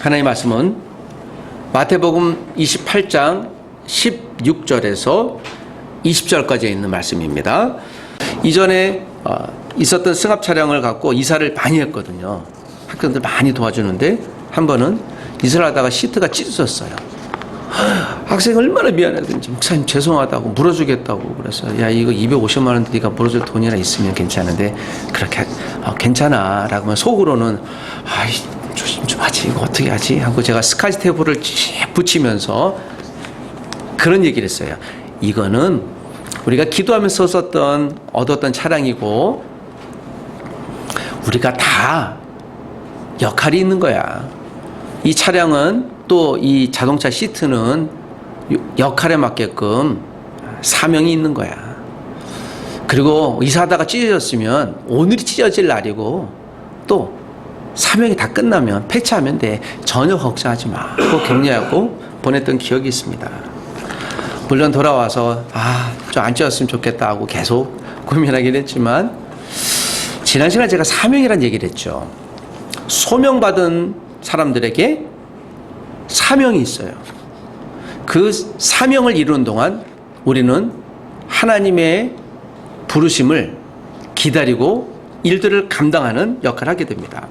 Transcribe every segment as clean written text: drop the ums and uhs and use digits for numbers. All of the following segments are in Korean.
하나님의 말씀은 마태복음 28장 16절에서 20절까지 있는 말씀입니다. 이전에 있었던 승합 차량을 갖고 이사를 많이 했거든요. 학생들 많이 도와주는데 한 번은 이사를 하다가 시트가 찢어졌어요. 학생이 얼마나 미안하든지 목사님 죄송하다고 물어주겠다고 그래서 야 이거 250만 원 네가 물어줄 돈이나 있으면 괜찮은데 그렇게 괜찮아 라고 하면 속으로는 아이 조심 좀 하지 이거 어떻게 하지 하고 제가 스카치 테이프를 붙이면서 그런 얘기를 했어요. 이거는 우리가 기도하면서 얻었던 차량이고 우리가 다 역할이 있는 거야. 이 차량은 또 이 자동차 시트는 역할에 맞게끔 사명이 있는 거야. 그리고 이사하다가 찢어졌으면 오늘이 찢어질 날이고 또 사명이 다 끝나면 폐차하면 돼. 전혀 걱정하지 마. 하고 격려하고 보냈던 기억이 있습니다. 물론 돌아와서 좀 안 찢었으면 좋겠다 하고 계속 고민하긴 했지만 지난 시간에 제가 사명이라는 얘기를 했죠. 소명받은 사람들에게 사명이 있어요. 그 사명을 이루는 동안 우리는 하나님의 부르심을 기다리고 일들을 감당하는 역할을 하게 됩니다.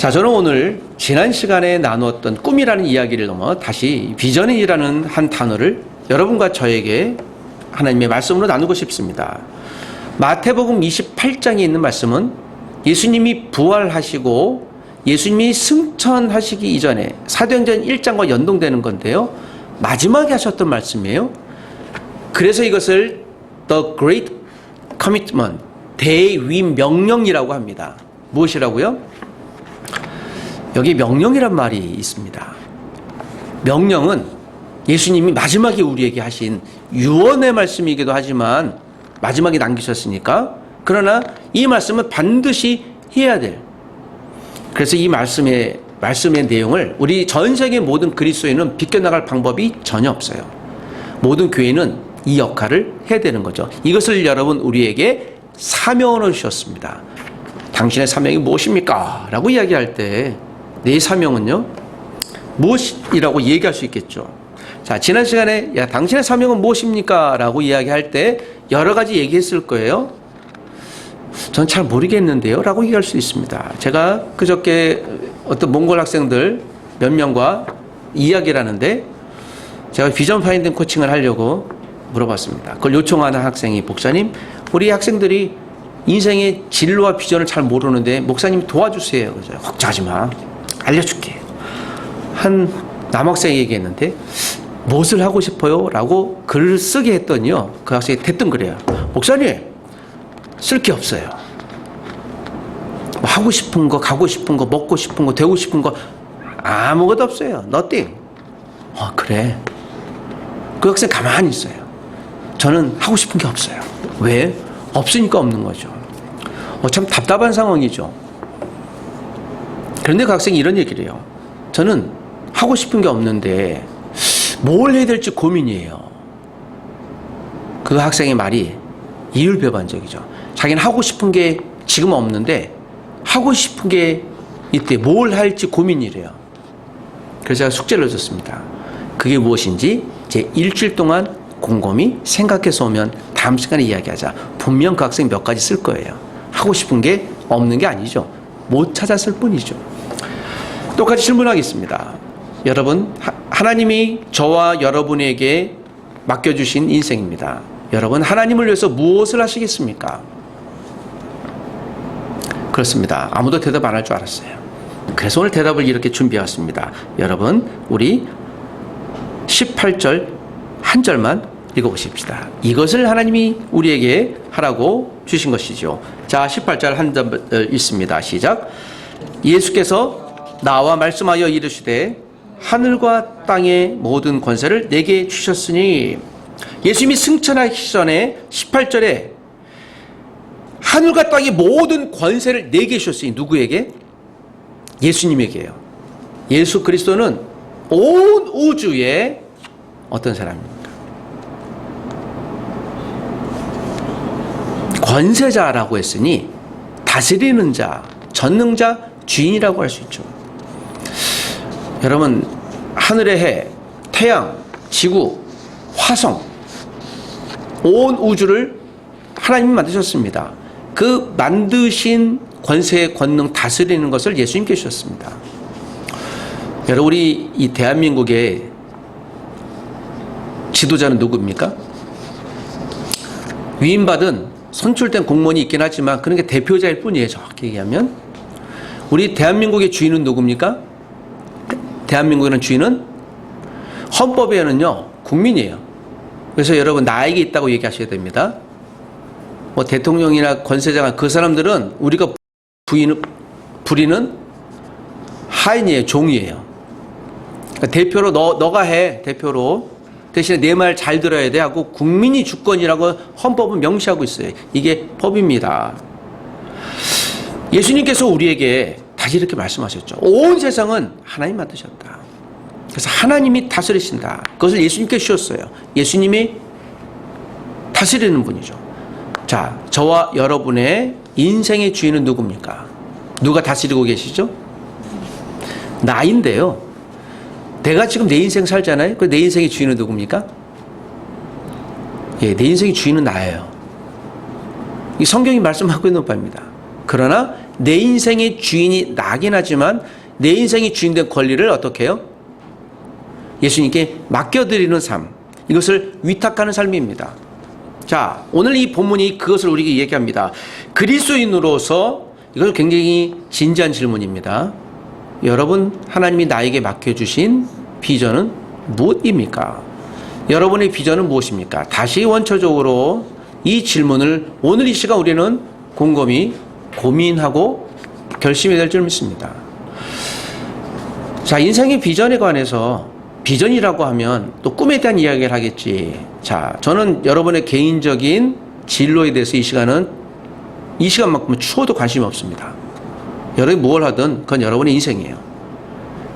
자, 저는 오늘 지난 시간에 나누었던 꿈이라는 이야기를 넘어 다시 비전이라는 한 단어를 여러분과 저에게 하나님의 말씀으로 나누고 싶습니다. 마태복음 28장에 있는 말씀은 예수님이 부활하시고 예수님이 승천하시기 이전에 사도행전 1장과 연동되는 건데요. 마지막에 하셨던 말씀이에요. 그래서 이것을 The Great Commitment, 대위명령이라고 합니다. 무엇이라고요? 여기 명령이란 말이 있습니다. 명령은 예수님이 마지막에 우리에게 하신 유언의 말씀이기도 하지만 마지막에 남기셨으니까 그러나 이 말씀은 반드시 해야 될 그래서 이 말씀의 내용을 우리 전 세계 모든 그리스도인은 비껴나갈 방법이 전혀 없어요. 모든 교회는 이 역할을 해야 되는 거죠. 이것을 여러분 우리에게 사명을 주셨습니다. 당신의 사명이 무엇입니까? 라고 이야기할 때 내 사명은요? 무엇이라고 얘기할 수 있겠죠. 자, 지난 시간에 야 당신의 사명은 무엇입니까? 라고 이야기할 때 여러 가지 얘기했을 거예요. 전 잘 모르겠는데요 라고 얘기할 수 있습니다. 제가 그저께 어떤 몽골 학생들 몇 명과 이야기를 하는데 제가 비전 파인딩 코칭을 하려고 물어봤습니다. 그걸 요청하는 학생이 목사님 우리 학생들이 인생의 진로와 비전을 잘 모르는데 목사님 도와주세요. 그래서 걱정하지 마 알려줄게. 한 남학생이 얘기했는데 무엇을 하고 싶어요? 라고 글을 쓰게 했더니요 그 학생이 대뜸 그래요. 목사님 쓸 게 없어요. 하고 싶은 거, 가고 싶은 거, 먹고 싶은 거, 되고 싶은 거 아무것도 없어요. nothing. 그래. 그 학생 가만히 있어요. 저는 하고 싶은 게 없어요. 왜? 없으니까 없는 거죠. 참 답답한 상황이죠. 그런데 그 학생이 이런 얘기를 해요. 저는 하고 싶은 게 없는데 뭘 해야 될지 고민이에요. 그 학생의 말이 이율배반적이죠. 자기는 하고 싶은 게 지금 없는데 하고 싶은 게 이때 뭘 할지 고민이래요. 그래서 제가 숙제를 줬습니다. 그게 무엇인지 제 일주일 동안 곰곰이 생각해서 오면 다음 시간에 이야기하자. 분명 그 학생 몇 가지 쓸 거예요. 하고 싶은 게 없는 게 아니죠. 못 찾았을 뿐이죠. 똑같이 질문하겠습니다. 여러분, 하나님이 저와 여러분에게 맡겨주신 인생입니다. 여러분, 하나님을 위해서 무엇을 하시겠습니까? 그렇습니다. 아무도 대답 안 할 줄 알았어요. 그래서 오늘 대답을 이렇게 준비해왔습니다. 여러분, 우리 18절 한 절만 읽어보십시다. 이것을 하나님이 우리에게 하라고 주신 것이죠. 자, 18절 한 절 읽습니다. 시작. 예수께서 나와 말씀하여 이르시되 하늘과 땅의 모든 권세를 내게 주셨으니 예수님이 승천하기 전에 18절에 하늘과 땅의 모든 권세를 내게 주셨으니 누구에게? 예수님에게요. 예수 그리스도는 온 우주의 어떤 사람입니까? 권세자라고 했으니 다스리는 자, 전능자, 주인이라고 할 수 있죠. 여러분, 하늘의 해, 태양, 지구, 화성, 온 우주를 하나님이 만드셨습니다. 그 만드신 권세, 권능, 다스리는 것을 예수님께 주셨습니다. 여러분, 우리 이 대한민국의 지도자는 누구입니까? 위임받은 선출된 공무원이 있긴 하지만 그런 게 대표자일 뿐이에요. 정확히 얘기하면. 우리 대한민국의 주인은 누굽니까? 대한민국의 주인은 헌법에는요, 국민이에요. 그래서 여러분, 나에게 있다고 얘기하셔야 됩니다. 뭐 대통령이나 권세자가 그 사람들은 우리가 부리는 하인이에요. 종이에요. 그러니까 대표로 너가 해. 대표로. 대신에 내 말 잘 들어야 돼 하고 국민이 주권이라고 헌법은 명시하고 있어요. 이게 법입니다. 예수님께서 우리에게 다시 이렇게 말씀하셨죠. 온 세상은 하나님 만드셨다. 그래서 하나님이 다스리신다. 그것을 예수님께 주셨어요. 예수님이 다스리는 분이죠. 자, 저와 여러분의 인생의 주인은 누굽니까? 누가 다스리고 계시죠? 나인데요. 내가 지금 내 인생 살잖아요. 그 내 인생의 주인은 누굽니까? 예, 내 인생의 주인은 나예요. 이 성경이 말씀하고 있는 바입니다. 그러나 내 인생의 주인이 나긴 하지만 내 인생의 주인된 권리를 어떻게 해요? 예수님께 맡겨드리는 삶. 이것을 위탁하는 삶입니다. 자, 오늘 이 본문이 그것을 우리에게 얘기합니다. 그리스도인으로서 이것은 굉장히 진지한 질문입니다. 여러분, 하나님이 나에게 맡겨주신 비전은 무엇입니까? 여러분의 비전은 무엇입니까? 다시 원초적으로 이 질문을 오늘 이 시간 우리는 곰곰이 고민하고 결심해야 될 줄 믿습니다. 자, 인생의 비전에 관해서 비전이라고 하면 또 꿈에 대한 이야기를 하겠지. 자, 저는 여러분의 개인적인 진로에 대해서 이 시간만큼은 추워도 관심이 없습니다. 여러분이 뭘 하든 그건 여러분의 인생이에요.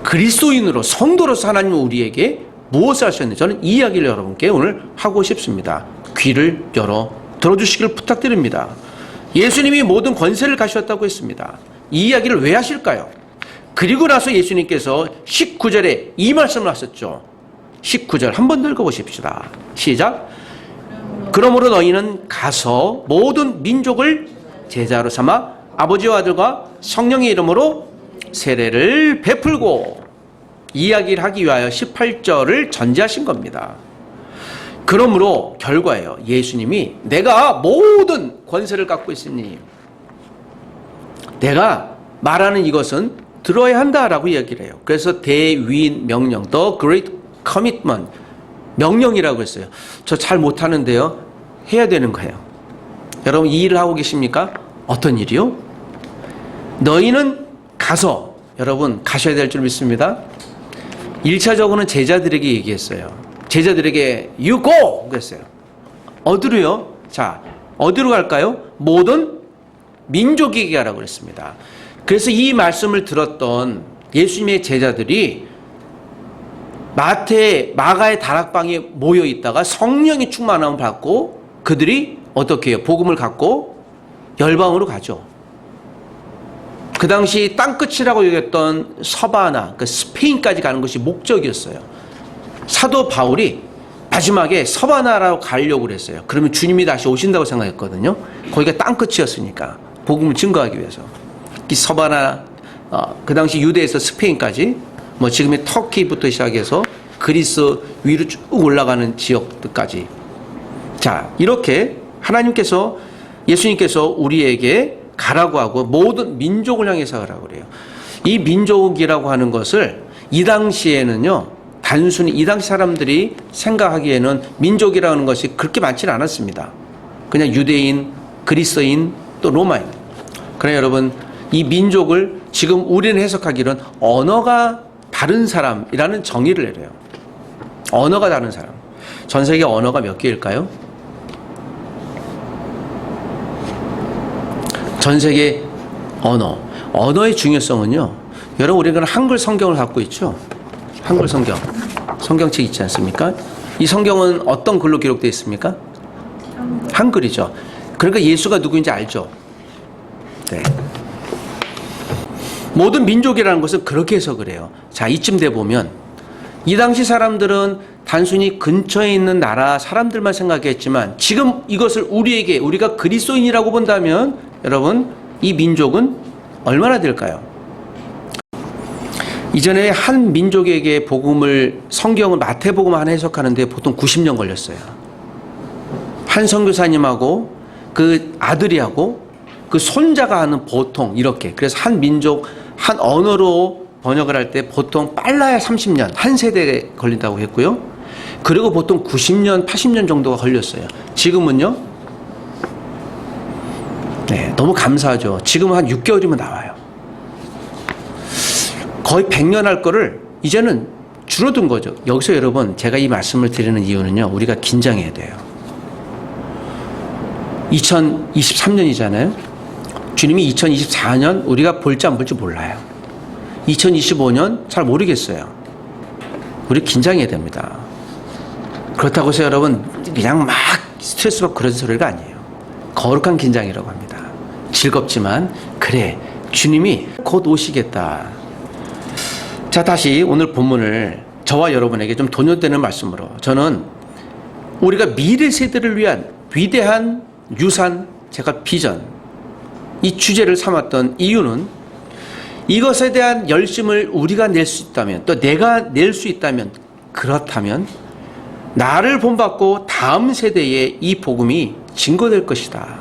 그리스도인으로 성도로서 하나님은 우리에게 무엇을 하셨는지 저는 이 이야기를 여러분께 오늘 하고 싶습니다. 귀를 열어 들어주시길 부탁드립니다. 예수님이 모든 권세를 가셨다고 했습니다. 이 이야기를 왜 하실까요? 그리고 나서 예수님께서 19절에 이 말씀을 하셨죠. 19절 한번 더 읽어보십시다. 시작. 그러므로 너희는 가서 모든 민족을 제자로 삼아 아버지와 아들과 성령의 이름으로 세례를 베풀고 이야기를 하기 위하여 18절을 전제하신 겁니다. 그러므로 결과예요. 예수님이 내가 모든 권세를 갖고 있으니 내가 말하는 이것은 들어야 한다라고 이야기를 해요. 그래서 대위인 명령, The Great Commitment, 명령이라고 했어요. 저 잘 못하는데요. 해야 되는 거예요. 여러분 이 일을 하고 계십니까? 어떤 일이요? 너희는 가서, 여러분 가셔야 될 줄 믿습니다. 1차적으로는 제자들에게 얘기했어요. 제자들에게 You go! 그랬어요. 어디로요? 자, 어디로 갈까요? 모든 민족에게 가라고 그랬습니다. 그래서 이 말씀을 들었던 예수님의 제자들이 마가의 다락방에 모여 있다가 성령의 충만함을 받고 그들이 어떻게 해요? 복음을 갖고 열방으로 가죠. 그 당시 땅끝이라고 여겼던 서바나, 그 스페인까지 가는 것이 목적이었어요. 사도 바울이 마지막에 서바나라고 가려고 그랬어요. 그러면 주님이 다시 오신다고 생각했거든요. 거기가 땅끝이었으니까 복음을 증거하기 위해서. 이 서바나, 그 당시 유대에서 스페인까지, 뭐 지금의 터키부터 시작해서 그리스 위로 쭉 올라가는 지역들까지. 자, 이렇게 하나님께서, 예수님께서 우리에게 가라고 하고 모든 민족을 향해서 가라고 그래요. 이 민족이라고 하는 것을 이 당시에는요, 단순히 이 당시 사람들이 생각하기에는 민족이라는 것이 그렇게 많지는 않았습니다. 그냥 유대인, 그리스도인, 또 로마인. 그러나 여러분, 이 민족을 지금 우리는 해석하기는 언어가 다른 사람이라는 정의를 내려요. 언어가 다른 사람. 전 세계 언어가 몇 개일까요? 전 세계 언어의 중요성은요, 여러분 우리가 한글 성경을 갖고 있죠. 한글 성경책 있지 않습니까? 이 성경은 어떤 글로 기록되어 있습니까? 한글이죠. 그러니까 예수가 누구인지 알죠. 네. 모든 민족이라는 것은 그렇게 해석을 해요. 자, 이쯤 돼 보면 이 당시 사람들은 단순히 근처에 있는 나라 사람들만 생각했지만 지금 이것을 우리가 그리스도인이라고 본다면 여러분 이 민족은 얼마나 될까요? 이전에 한 민족에게 성경을 마태복음 하나 해석하는데 보통 90년 걸렸어요. 한 선교사님하고 그 아들이하고 그 손자가 하는 보통 이렇게. 그래서 한 민족 한 언어로 번역을 할 때 보통 빨라야 30년 한 세대에 걸린다고 했고요. 그리고 보통 90년 80년 정도가 걸렸어요. 지금은요, 네, 너무 감사하죠. 지금은 한 6개월이면 나와요. 거의 100년 할 거를 이제는 줄어든 거죠. 여기서 여러분 제가 이 말씀을 드리는 이유는요, 우리가 긴장해야 돼요. 2023년이잖아요. 주님이 2024년 우리가 볼지 안 볼지 몰라요. 2025년 잘 모르겠어요. 우리 긴장해야 됩니다. 그렇다고 해서 여러분 그냥 막 스트레스 받고 그런 소리가 아니에요. 거룩한 긴장이라고 합니다. 즐겁지만 그래, 주님이 곧 오시겠다. 자, 다시 오늘 본문을 저와 여러분에게 좀 동요되는 말씀으로, 저는 우리가 미래 세대를 위한 위대한 유산, 제가 비전, 이 주제를 삼았던 이유는 이것에 대한 열심을 우리가 낼 수 있다면, 또 내가 낼 수 있다면, 그렇다면 나를 본받고 다음 세대에 이 복음이 증거될 것이다.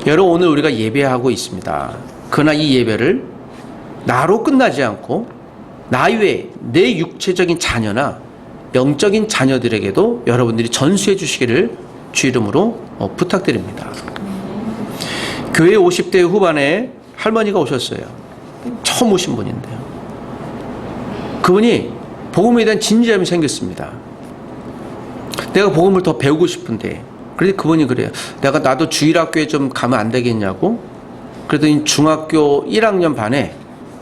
여러분, 오늘 우리가 예배하고 있습니다. 그러나 이 예배를 나로 끝나지 않고 나 외에 내 육체적인 자녀나 영적인 자녀들에게도 여러분들이 전수해 주시기를 주 이름으로 부탁드립니다. 교회 50대 후반에 할머니가 오셨어요. 처음 오신 분인데요. 그분이 복음에 대한 진지함이 생겼습니다. 내가 복음을 더 배우고 싶은데, 그런데 그분이 그래요. 나도 주일학교에 좀 가면 안 되겠냐고. 그러더니 중학교 1학년 반에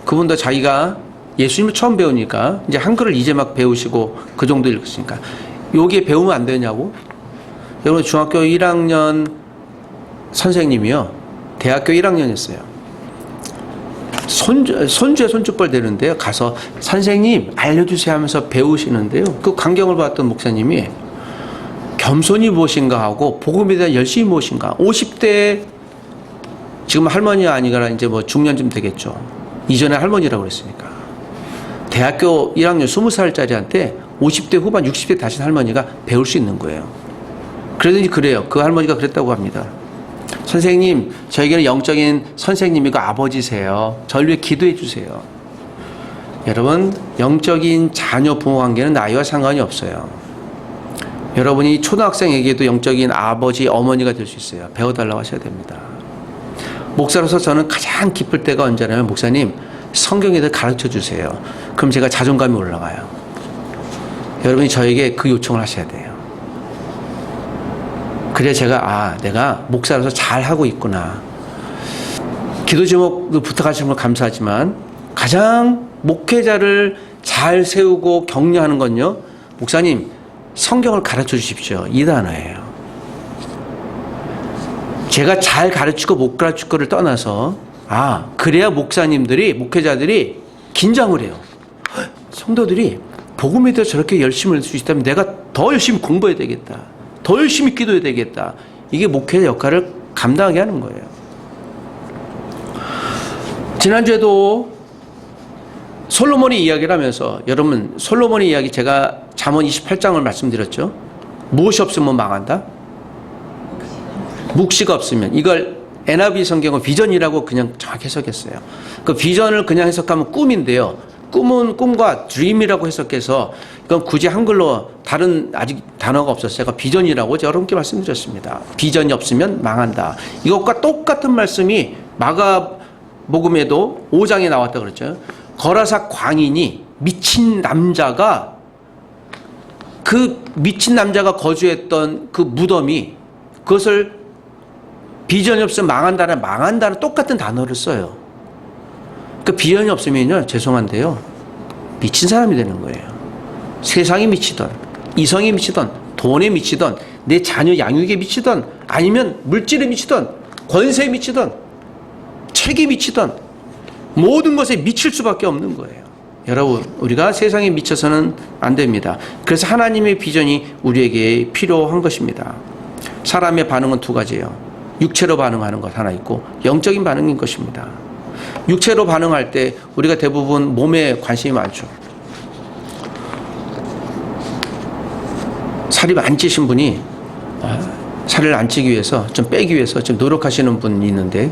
그분도 자기가 예수님을 처음 배우니까 이제 한글을 이제 막 배우시고 그 정도 읽으시니까 여기에 배우면 안 되냐고. 여러분, 중학교 1학년 선생님이요, 대학교 1학년이었어요. 손주에 손주뻘 되는데요, 가서 선생님 알려주세요 하면서 배우시는데요, 그 광경을 봤던 목사님이 겸손이 무엇인가 하고 복음에 대한 열심이 무엇인가. 50대, 지금 할머니 아니거나 이제 뭐 중년쯤 되겠죠. 이전에 할머니라고 그랬으니까. 대학교 1학년 20살짜리한테 50대 후반 60대 다신 할머니가 배울 수 있는 거예요. 그러더니 그래요. 그 할머니가 그랬다고 합니다. 선생님, 저에게는 영적인 선생님이고 아버지세요. 저를 위해 기도해 주세요. 여러분, 영적인 자녀 부모 관계는 나이와 상관이 없어요. 여러분이 초등학생에게도 영적인 아버지, 어머니가 될 수 있어요. 배워달라고 하셔야 됩니다. 목사로서 저는 가장 기쁠 때가 언제냐면, 목사님, 성경에 대해 가르쳐 주세요. 그럼 제가 자존감이 올라가요. 여러분이 저에게 그 요청을 하셔야 돼요. 그래야 제가 내가 목사로서 잘하고 있구나. 기도 제목도 부탁하시는 걸 감사하지만 가장 목회자를 잘 세우고 격려하는 건요, 목사님 성경을 가르쳐 주십시오, 이 단어예요. 제가 잘 가르치고 못 가르칠 거를 떠나서 그래야 목회자들이 긴장을 해요. 성도들이 복음에 대해서 저렇게 열심히 할 수 있다면 내가 더 열심히 공부해야 되겠다, 더 열심히 기도해야 되겠다. 이게 목회자 역할을 감당하게 하는 거예요. 지난주에도 솔로몬의 이야기를 하면서, 여러분 솔로몬의 이야기 제가 잠언 28장을 말씀드렸죠. 무엇이 없으면 망한다? 묵시가 없으면. 이걸 NIV 성경은 비전이라고 그냥 정확히 해석했어요. 그 비전을 그냥 해석하면 꿈인데요, 꿈은 꿈과 dream이라고 해석해서 이건 굳이 한글로 다른 아직 단어가 없었어요. 제가 비전이라고 여러분께 말씀드렸습니다. 비전이 없으면 망한다. 이것과 똑같은 말씀이 마가복음에도 5장에 나왔다 그랬죠. 거라사 광인이 미친 남자가, 그 미친 남자가 거주했던 그 무덤이, 그것을 비전이 없으면 망한다는 똑같은 단어를 써요. 그 비전이 없으면요, 죄송한데요, 미친 사람이 되는 거예요. 세상에 미치던, 이성에 미치던, 돈에 미치던, 내 자녀 양육에 미치던, 아니면 물질에 미치던, 권세에 미치던, 책에 미치던, 모든 것에 미칠 수밖에 없는 거예요. 여러분, 우리가 세상에 미쳐서는 안 됩니다. 그래서 하나님의 비전이 우리에게 필요한 것입니다. 사람의 반응은 두 가지예요. 육체로 반응하는 것 하나 있고 영적인 반응인 것입니다. 육체로 반응할 때 우리가 대부분 몸에 관심이 많죠. 살이 많이 찌신 분이 살을 안 찌기 위해서 좀 빼기 위해서 좀 노력하시는 분이 있는데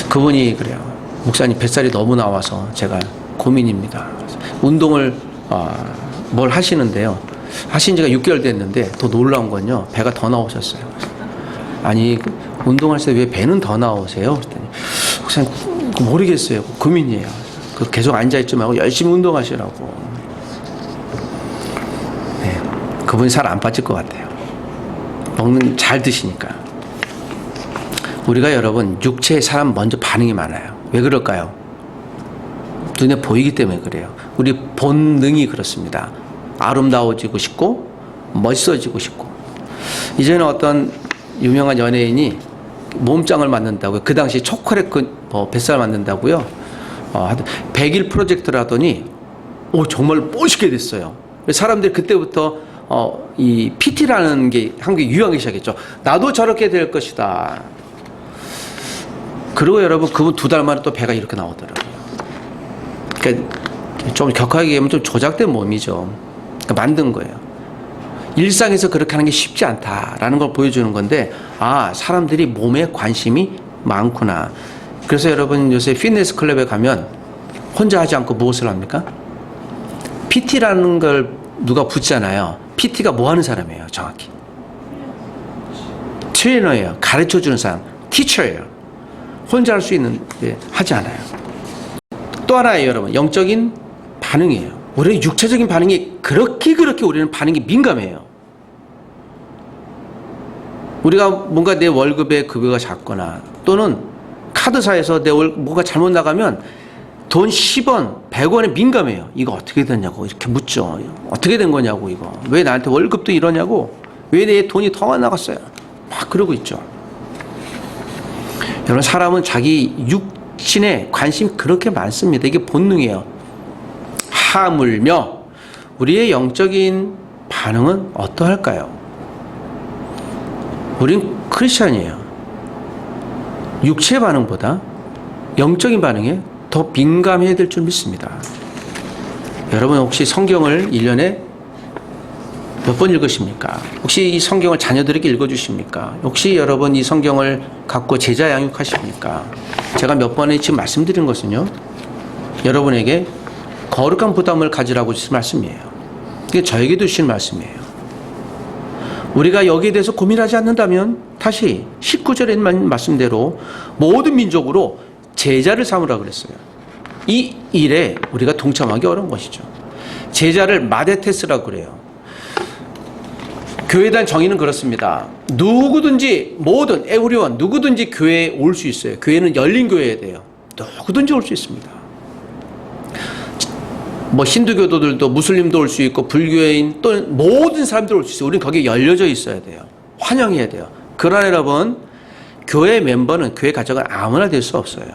그분이 그래요. 목사님 뱃살이 너무 나와서 제가 고민입니다. 운동을 뭘 하시는데요. 하신 지가 6개월 됐는데 더 놀라운 건요. 배가 더 나오셨어요. 아니 운동할 때 왜 배는 더 나오세요? 그랬더니 목사님 모르겠어요. 고민이에요. 계속 앉아있지 말고 열심히 운동하시라고. 네, 그분이 살 안 빠질 것 같아요. 먹는 잘 드시니까. 우리가 여러분 육체의 사람 먼저 반응이 많아요. 왜 그럴까요? 눈에 보이기 때문에 그래요. 우리 본능이 그렇습니다. 아름다워지고 싶고 멋있어지고 싶고. 이제는 어떤 유명한 연예인이 몸짱을 만든다고요. 그 당시 초콜릿 뱃살 만든다고요. 100일 프로젝트를 하더니 정말 멋있게 됐어요. 사람들이 그때부터 이 PT라는 게 한국에 유행하기 시작했죠. 나도 저렇게 될 것이다. 그리고 여러분 그분 2달 만에 또 배가 이렇게 나오더라고요. 그러니까 좀 격하게 얘기하면 좀 조작된 몸이죠. 그러니까 만든 거예요. 일상에서 그렇게 하는 게 쉽지 않다라는 걸 보여주는 건데 사람들이 몸에 관심이 많구나. 그래서 여러분 요새 피트니스 클럽에 가면 혼자 하지 않고 무엇을 합니까? PT라는 걸 누가 붙잖아요. PT가 뭐 하는 사람이에요, 정확히? 트레이너예요. 가르쳐주는 사람. 티처예요. 혼자 할 수 있는데 하지 않아요. 또 하나예요, 여러분. 영적인 반응이에요. 우리는 육체적인 반응이 그렇게 우리는 반응이 민감해요. 우리가 뭔가 내 월급의 급여가 작거나 또는 카드사에서 뭐가 잘못 나가면 돈 10원, 100원에 민감해요. 이거 어떻게 됐냐고 이렇게 묻죠. 어떻게 된 거냐고 이거. 왜 나한테 월급도 이러냐고. 왜 내 돈이 더 안 나갔어요. 막 그러고 있죠. 여러분 사람은 자기 육신에 관심이 그렇게 많습니다. 이게 본능이에요. 하물며 우리의 영적인 반응은 어떠할까요? 우린 크리스찬이에요. 육체 반응보다 영적인 반응에 더 민감해야 될 줄 믿습니다. 여러분 혹시 성경을 1년에 몇 번 읽으십니까? 혹시 이 성경을 자녀들에게 읽어주십니까? 혹시 여러분 이 성경을 갖고 제자 양육하십니까? 제가 몇 번에 지금 말씀드린 것은요. 여러분에게 거룩한 부담을 가지라고 주신 말씀이에요. 이게 저에게도 주신 말씀이에요. 우리가 여기에 대해서 고민하지 않는다면 다시 19절에 있는 말씀대로 모든 민족으로 제자를 삼으라 그랬어요. 이 일에 우리가 동참하기 어려운 것이죠. 제자를 마데테스라고 그래요. 교회에 대한 정의는 그렇습니다. 누구든지 모든 에브리원 누구든지 교회에 올 수 있어요. 교회는 열린 교회여야 돼요. 누구든지 올 수 있습니다. 뭐 힌두교도들도 무슬림도 올 수 있고 불교인 또 모든 사람들 올 수 있어요. 우리는 거기에 열려져 있어야 돼요. 환영해야 돼요. 그러나 여러분 교회 멤버는 교회 가정은 아무나 될 수 없어요.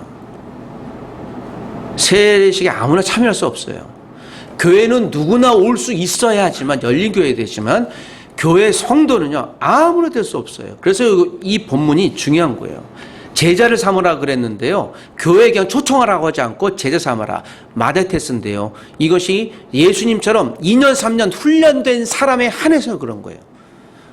세례식에 아무나 참여할 수 없어요. 교회는 누구나 올 수 있어야 하지만 열린 교회 되지만 교회 성도는요 아무나 될 수 없어요. 그래서 이 본문이 중요한 거예요. 제자를 삼으라 그랬는데요. 교회에 그냥 초청하라고 하지 않고 제자 삼아라. 마데테스인데요. 이것이 예수님처럼 2년 3년 훈련된 사람에 한해서 그런 거예요.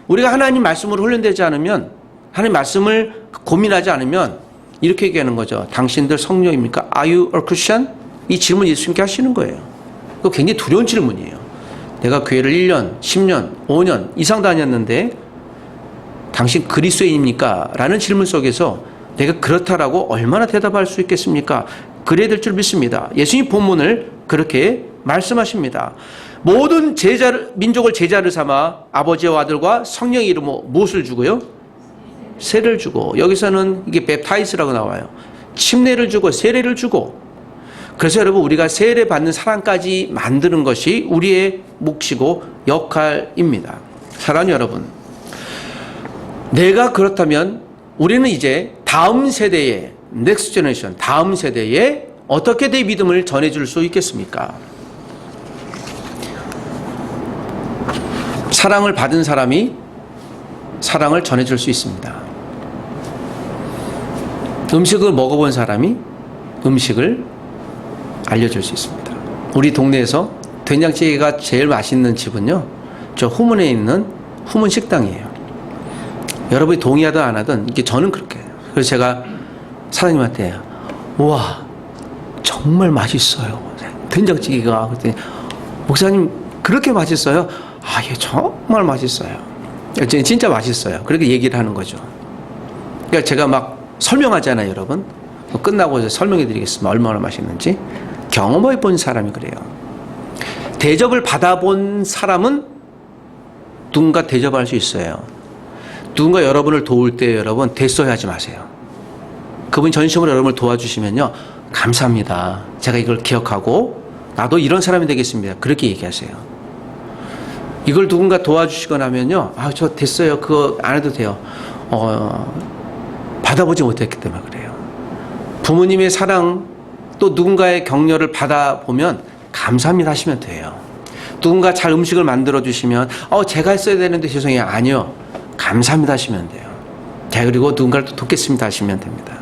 우리가 하나님 말씀으로 훈련되지 않으면 하나님 말씀을 고민하지 않으면 이렇게 얘기하는 거죠. 당신들 성령입니까? Are you a Christian? 이 질문 예수님께 하시는 거예요. 그거 굉장히 두려운 질문이에요. 내가 교회를 1년, 10년, 5년 이상 다녔는데 당신 그리스도인입니까? 라는 질문 속에서 내가 그렇다라고 얼마나 대답할 수 있겠습니까? 그래야 될 줄 믿습니다. 예수님 본문을 그렇게 말씀하십니다. 모든 민족을 제자를 삼아 아버지와 아들과 성령의 이름으로 무엇을 주고요? 세례를 주고, 여기서는 이게 웹타이스라고 나와요. 침례를 주고 세례를 주고. 그래서 여러분 우리가 세례 받는 사람까지 만드는 것이 우리의 몫이고 역할입니다. 사랑하는 여러분, 내가 그렇다면 우리는 이제 다음 세대에 넥스트 제너레이션, 다음 세대에 어떻게 내 믿음을 전해줄 수 있겠습니까? 사랑을 받은 사람이 사랑을 전해줄 수 있습니다. 음식을 먹어본 사람이 음식을 알려줄 수 있습니다. 우리 동네에서 된장찌개가 제일 맛있는 집은요, 저 후문에 있는 후문 식당이에요. 여러분이 동의하든 안 하든 이게 저는 그렇게 해요. 그래서 제가 사장님한테 우와 정말 맛있어요 된장찌개가. 그랬더니 목사님 그렇게 맛있어요? 아, 예, 정말 맛있어요. 진짜 맛있어요. 그렇게 얘기를 하는 거죠. 그러니까 제가 막 설명하잖아요, 여러분. 끝나고 설명해 드리겠습니다. 얼마나 맛있는지. 경험해 본 사람이 그래요. 대접을 받아본 사람은 누군가 대접할 수 있어요. 누군가 여러분을 도울 때 여러분 대소해 하지 마세요. 그분이 전심으로 여러분을 도와주시면요, 감사합니다. 제가 이걸 기억하고 나도 이런 사람이 되겠습니다. 그렇게 얘기하세요. 이걸 누군가 도와주시거나 하면요, 아, 저 됐어요. 그거 안 해도 돼요. 받아보지 못했기 때문에 그래요. 부모님의 사랑, 또 누군가의 격려를 받아보면 감사합니다 하시면 돼요. 누군가 잘 음식을 만들어 주시면 제가 했어야 되는데 죄송해요. 아니요. 감사합니다 하시면 돼요. 자, 그리고 누군가를 또 돕겠습니다 하시면 됩니다.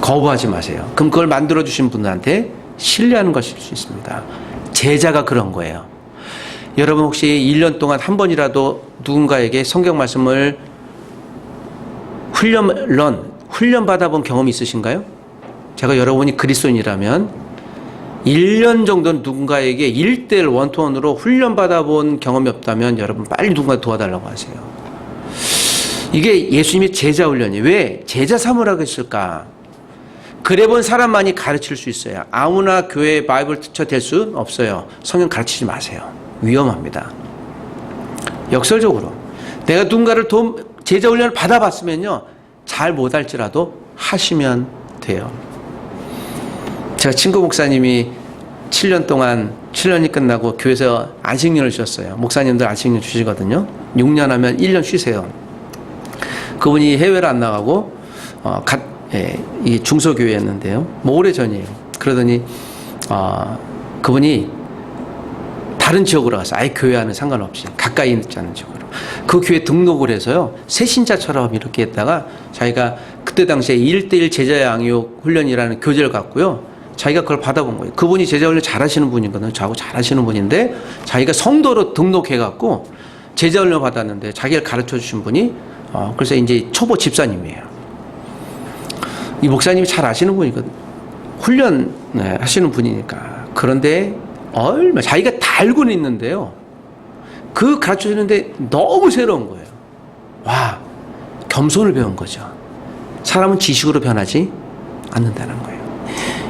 거부하지 마세요. 그럼 그걸 만들어 주신 분한테 신뢰하는 것일 수 있습니다. 제자가 그런 거예요. 여러분 혹시 1년 동안 한 번이라도 누군가에게 성경 말씀을 훈련 받아본 경험이 있으신가요? 제가 여러분이 그리스도인이라면 1년 정도는 누군가에게 1:1 원투원으로 훈련 받아본 경험이 없다면 여러분 빨리 누군가 도와달라고 하세요. 이게 예수님의 제자 훈련이에요. 왜 제자 삼으라고 했을까? 그래 본 사람만이 가르칠 수 있어요. 아무나 교회 바이블 티처 될 수 없어요. 성경 가르치지 마세요. 위험합니다. 역설적으로 내가 누군가를 제자 훈련을 받아봤으면요, 잘 못할지라도 하시면 돼요. 제가 친구 목사님이 7년 동안 7년이 끝나고 교회에서 안식년을 주셨어요. 목사님들 안식년 주시거든요. 6년 하면 1년 쉬세요. 그분이 해외를 안 나가고 이 중소교회였는데요. 뭐 오래전이에요. 그러더니 그분이 다른 지역으로 가서 아예 교회와는 상관없이 가까이 있지 않은 지역으로 그 교회 등록을 해서요, 새신자처럼 이렇게 했다가 자기가 그때 당시에 1:1 제자 양육 훈련이라는 교재를 갖고요, 자기가 그걸 받아본 거예요. 그분이 제자 훈련 잘하시는 분이거든요. 저하고 잘하시는 분인데 자기가 성도로 등록해갖고 제자 훈련 받았는데 자기를 가르쳐 주신 분이 그래서 이제 초보 집사님이에요. 이 목사님이 잘 아시는 분이거든요. 훈련 하시는 분이니까. 그런데 얼마 자기가 다 알고는 있는데요, 그 가르쳐 주는데 너무 새로운 거예요. 와, 겸손을 배운 거죠. 사람은 지식으로 변하지 않는다는 거예요.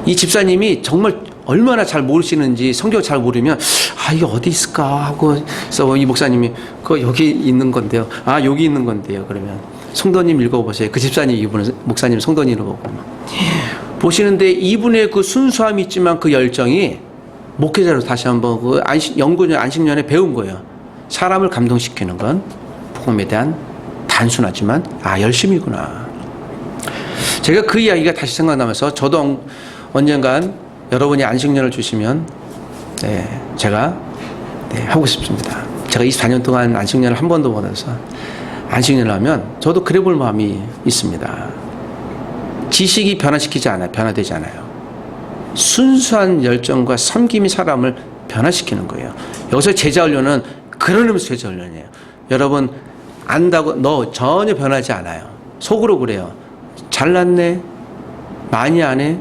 이 집사님이 정말 얼마나 잘 모르시는지, 성경 잘 모르면 이게 어디 있을까 하고 그래서 이 목사님이 그거 여기 있는 건데요. 아, 여기 있는 건데요. 그러면 성도님 읽어보세요. 그 집사님, 이분은 목사님 성도님 읽어보고 보시는데 이분의 그 순수함이 있지만 그 열정이 목회자로 다시 한번 그 연구년 안식년에 배운 거예요. 사람을 감동시키는 건 복음에 대한 단순하지만 열심이구나. 제가 그 이야기가 다시 생각나면서 저도 언젠간 여러분이 안식년을 주시면 제가 하고 싶습니다. 제가 24년 동안 안식년을 한 번도 못 해서 안식년을 하면 저도 그래 볼 마음이 있습니다. 지식이 변화시키지 않아요. 변화되지 않아요. 순수한 열정과 섬김이 사람을 변화시키는 거예요. 여기서 제자훈련은 그런 의미에서 제자훈련이에요. 여러분 안다고 너 전혀 변하지 않아요. 속으로 그래요. 잘났네, 많이 안 해.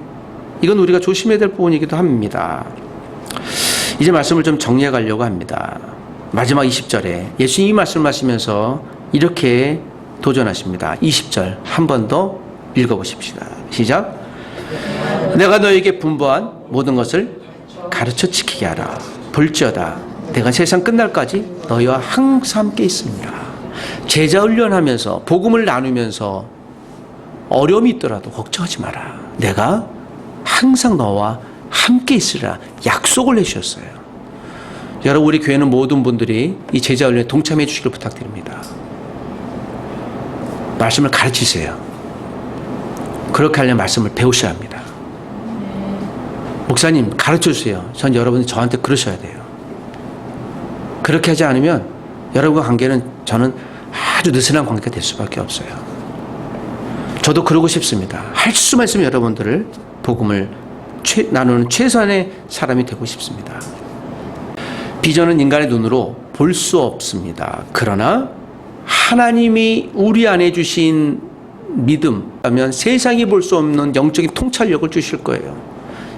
이건 우리가 조심해야 될 부분이기도 합니다. 이제 말씀을 좀 정리해 가려고 합니다. 마지막 20절에 예수님이 말씀하시면서 이렇게 도전하십니다. 20절 한 번 더 읽어보십시다. 시작. 내가 너에게 분부한 모든 것을 가르쳐 지키게 하라. 볼지어다 내가 세상 끝날까지 너희와 항상 함께 있습니다. 제자 훈련하면서 복음을 나누면서 어려움이 있더라도 걱정하지 마라. 내가 항상 너와 함께 있으라 약속을 해주셨어요. 여러분, 우리 교회는 모든 분들이 이 제자 훈련에 동참해 주시길 부탁드립니다. 말씀을 가르치세요. 그렇게 하려면 말씀을 배우셔야 합니다. 목사님 가르쳐 주세요. 전 여러분이 저한테 그러셔야 돼요. 그렇게 하지 않으면 여러분과 관계는 저는 아주 느슨한 관계가 될 수밖에 없어요. 저도 그러고 싶습니다. 할 수만 있으면 여러분들을 복음을 나누는 최선의 사람이 되고 싶습니다. 비전은 인간의 눈으로 볼 수 없습니다. 그러나 하나님이 우리 안에 주신 믿음 하면 세상이 볼 수 없는 영적인 통찰력을 주실 거예요.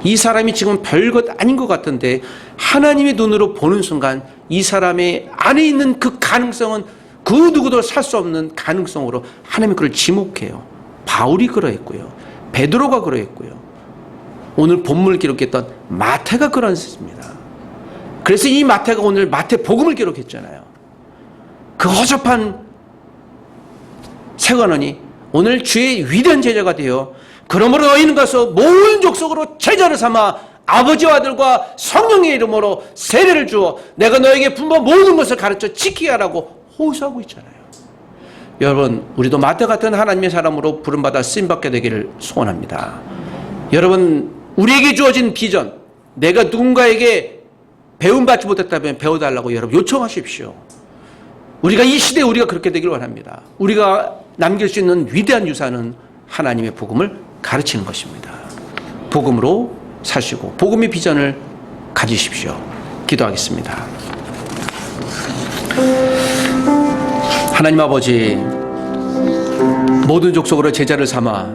이 사람이 지금 별것 아닌 것 같은데 하나님의 눈으로 보는 순간 이 사람의 안에 있는 그 가능성은 그 누구도 살 수 없는 가능성으로 하나님이 그를 지목해요. 바울이 그러했고요. 베드로가 그러했고요. 오늘 본문을 기록했던 마태가 그러했습니다. 그래서 이 마태가 오늘 마태복음을 기록했잖아요. 그 허접한 세관원이 오늘 주의 위대한 제자가 되어 그러므로 너희는 가서 모든 족속으로 제자를 삼아 아버지와 아들과 성령의 이름으로 세례를 주어 내가 너에게 분부한 모든 것을 가르쳐 지키게 하라고 호소하고 있잖아요. 여러분, 우리도 마태 같은 하나님의 사람으로 부름받아 쓰임받게 되기를 소원합니다. 여러분, 우리에게 주어진 비전, 내가 누군가에게 배움받지 못했다면 배워달라고 여러분 요청하십시오. 우리가 이 시대에 우리가 그렇게 되기를 원합니다. 우리가 남길 수 있는 위대한 유산은 하나님의 복음을 가르치는 것입니다. 복음으로 사시고 복음의 비전을 가지십시오. 기도하겠습니다. 하나님 아버지, 모든 족속으로 제자를 삼아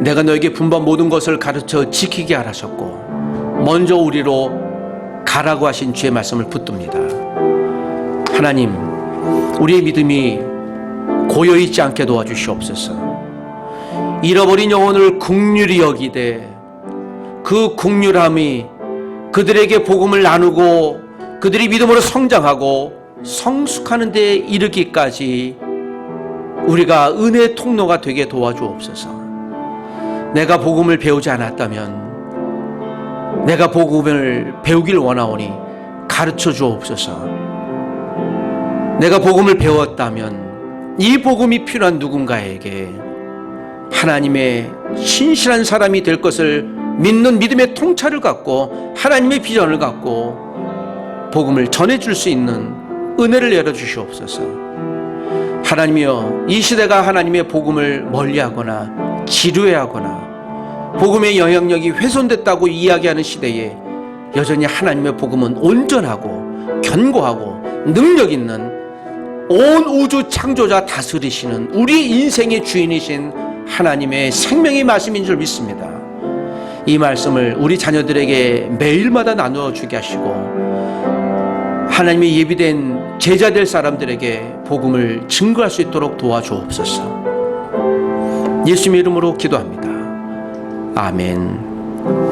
내가 너에게 분부한 모든 것을 가르쳐 지키게 하셨고 먼저 우리로 가라고 하신 주의 말씀을 붙듭니다. 하나님, 우리의 믿음이 고여있지 않게 도와주시옵소서. 잃어버린 영혼을 긍휼히 여기되 그 긍휼함이 그들에게 복음을 나누고 그들이 믿음으로 성장하고 성숙하는 데 이르기까지 우리가 은혜의 통로가 되게 도와주옵소서. 내가 복음을 배우지 않았다면 내가 복음을 배우길 원하오니 가르쳐 주옵소서. 내가 복음을 배웠다면 이 복음이 필요한 누군가에게 하나님의 신실한 사람이 될 것을 믿는 믿음의 통찰을 갖고 하나님의 비전을 갖고 복음을 전해줄 수 있는 은혜를 열어주시옵소서. 하나님이여, 이 시대가 하나님의 복음을 멀리하거나 지루해하거나 복음의 영향력이 훼손됐다고 이야기하는 시대에 여전히 하나님의 복음은 온전하고 견고하고 능력 있는 온 우주 창조자 다스리시는 우리 인생의 주인이신 하나님의 생명의 말씀인 줄 믿습니다. 이 말씀을 우리 자녀들에게 매일마다 나누어 주게 하시고 하나님의 예비된 제자 될 사람들에게 복음을 증거할 수 있도록 도와주옵소서. 예수님의 이름으로 기도합니다. 아멘.